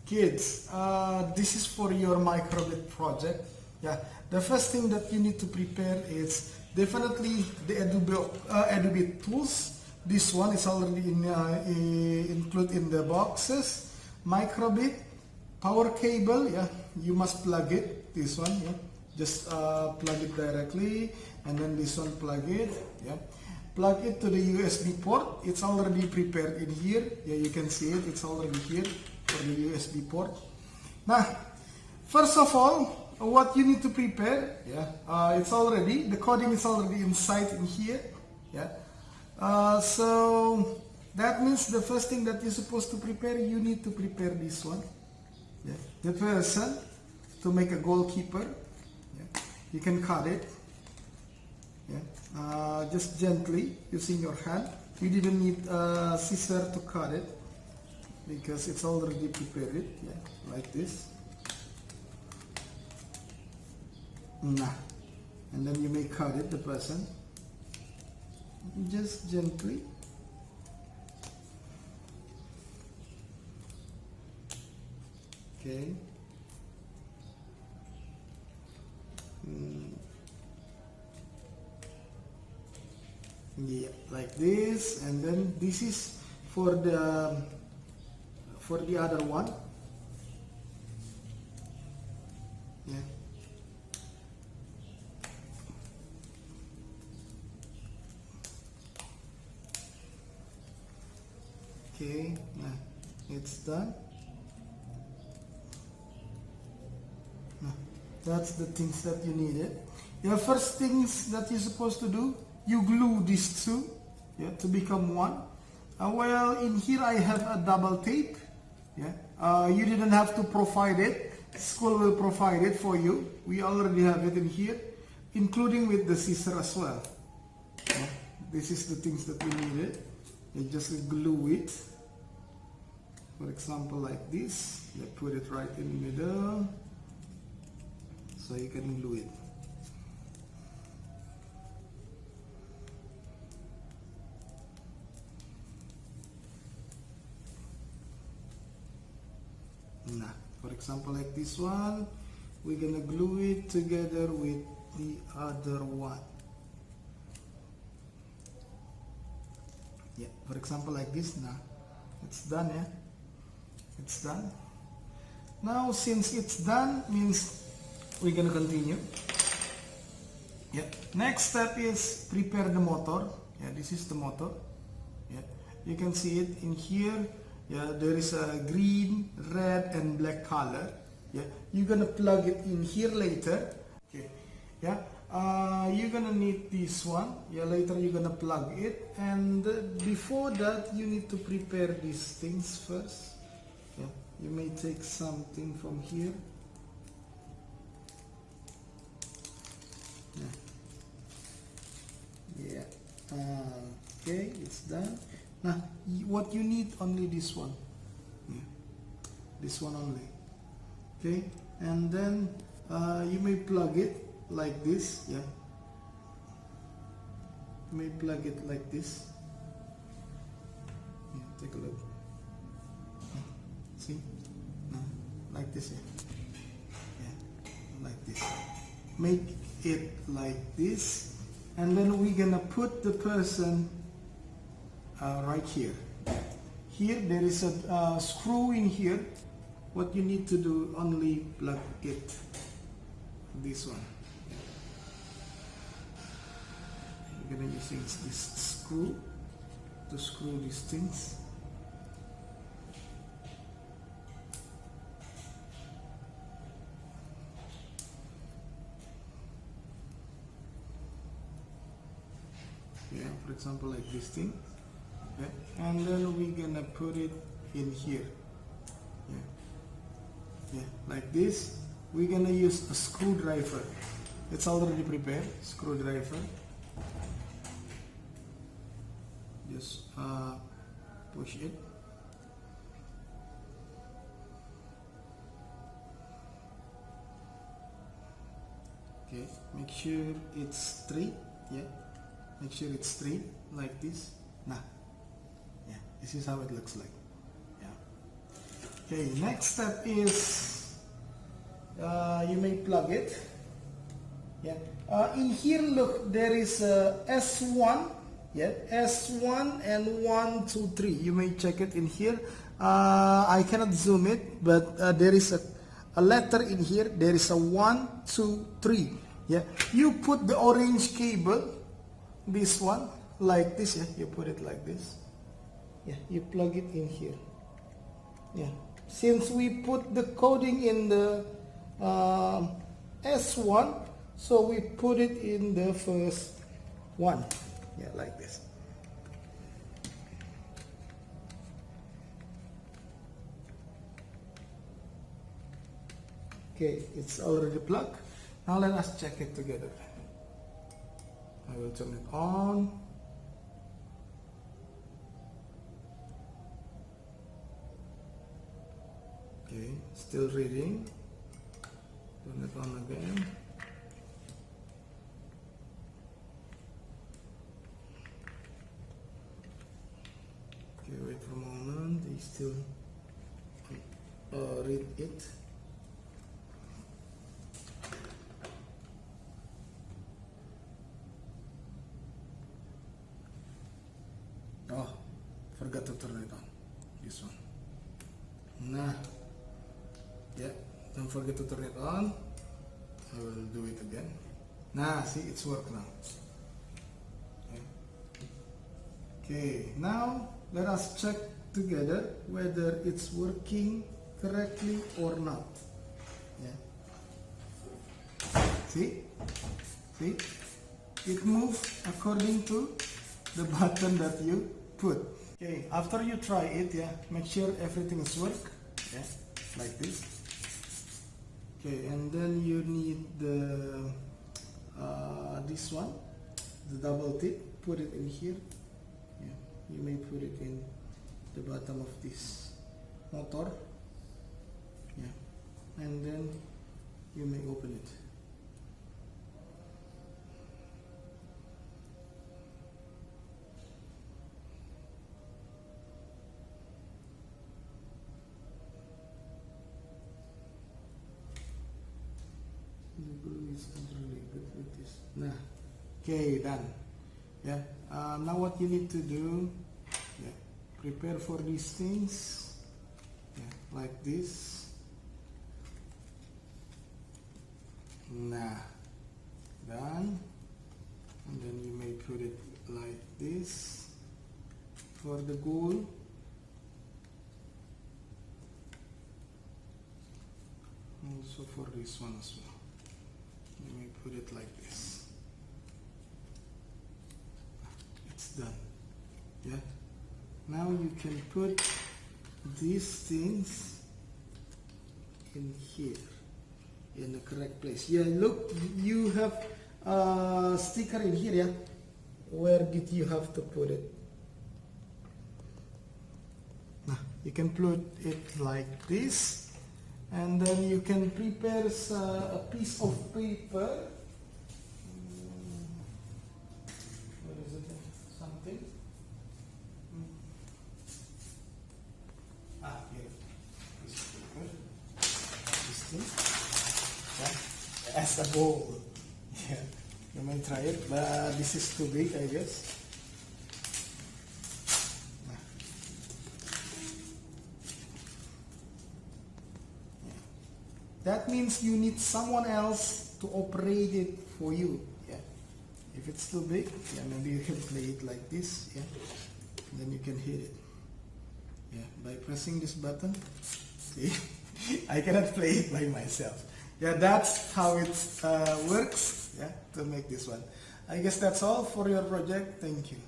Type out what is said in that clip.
Kids, this is for your microbit project. Yeah, the first thing that you need to prepare is definitely the Edubit tools. This one is already included in the boxes. Microbit, power cable. Yeah, you must plug it. This one. Yeah, just plug it directly, and then this one plug it. Yeah. Plug it to the USB port. It's already prepared in here. Yeah, you can see it. It's already here for the USB port. Now, first of all, what you need to prepare, it's already, the coding is already inside in here. Yeah. So that means the first thing that you're supposed to prepare, you need to prepare this one. Yeah. The person to make a goalkeeper. Yeah. You can cut it. Yeah. Just gently using your hand. You didn't need a scissor to cut it because it's already prepared. Yeah, like this. Nah. And then you may cut it, the person. Just gently. Okay. Yeah, like this, and then this is for the other one. Yeah. Okay, yeah, it's done. That's the things that you needed. The first things that you're supposed to do, you glue these two, yeah, to become one. Well, in here I have a double tape. Yeah, you didn't have to provide it. School will provide it for you. We already have it in here, including with the scissor as well. Yeah, this is the things that we needed. You just glue it. For example, like this. You put it right in the middle, so you can glue it. Nah, for example, like this one, we're gonna glue it together with the other one. Yeah, for example, like this. Nah, it's done. Yeah, it's done. Now, since it's done, means we're gonna continue. Yeah. Next step is prepare the motor. Yeah, this is the motor. Yeah, you can see it in here. Yeah, there is a green, red, and black color. Yeah, you're gonna plug it in here later. Okay. Yeah, you're gonna need this one. Yeah, later you're gonna plug it, and before that you need to prepare these things first. Yeah, you may take something from here. Yeah. Okay, it's done. Now, what you need, only this one. Yeah. This one only. Okay, and then you may plug it like this. Yeah. You may plug it like this. Yeah, take a look. See? Like this. Yeah. Yeah, like this. Make it like this. And then we're gonna put the person right here. Here there is a screw in here. What you need to do, only plug it. This one. We're gonna use this screw to screw these things. Yeah, for example, like this thing. Yeah. And then we're gonna put it in here. Yeah. Yeah, like this. We're gonna use a screwdriver. It's already prepared. Screwdriver. Just push it. Okay, make sure it's straight. Yeah, make sure it's straight like this. Nah, yeah, this is how it looks like. Yeah, Okay, next step is you may plug it. Yeah. In here, look, there is a S1. Yeah, S1 and 1, 2, 3. You may check it in here. I cannot zoom it, but there is a letter in here. There is a 1, 2, 3. Yeah, you put the orange cable, this one, like this. Yeah, you put it like this. Yeah, you plug it in here. Yeah, since we put the coding in the S1, so we put it in the first one. Yeah, like this. Okay, it's already plugged. Now let us check it together. I will turn it on. Okay, still reading. Turn it on again. Okay, wait for a moment. They still read it. Oh, forgot to turn it on. This one. Nah. Yeah, don't forget to turn it on. I will do it again. Nah, see, it's worked now. Okay, now let us check together whether it's working correctly or not. Yeah. See? See? It moves according to the button that you put. Okay, after you try it, yeah, make sure everything is work. Yeah, like this. Okay, and then you need the this one, the double tip. Put it in here. Yeah, you may put it in the bottom of this motor. Yeah, and then you may open it. The glue is not really good with this. Nah. Okay, done. Yeah. Now what you need to do, yeah, prepare for these things. Yeah, like this. Nah. Done. And then you may put it like this for the goal. Also for this one as well. Let me put it like this. It's done. Yeah. Now you can put these things in here, in the correct place. Yeah, look, you have a sticker in here. Yeah. Where did you have to put it? Nah, you can put it like this. And then you can prepare a piece of paper. What is it? Something? Here. Piece of paper. This thing. Yeah. As a bowl. Yeah. You may try it, but this is too big, I guess. That means you need someone else to operate it for you. Yeah. If it's too big, yeah, maybe you can play it like this. Yeah. And then you can hit it. Yeah. By pressing this button. See, I cannot play it by myself. Yeah, that's how it works. Yeah, to make this one. I guess that's all for your project. Thank you.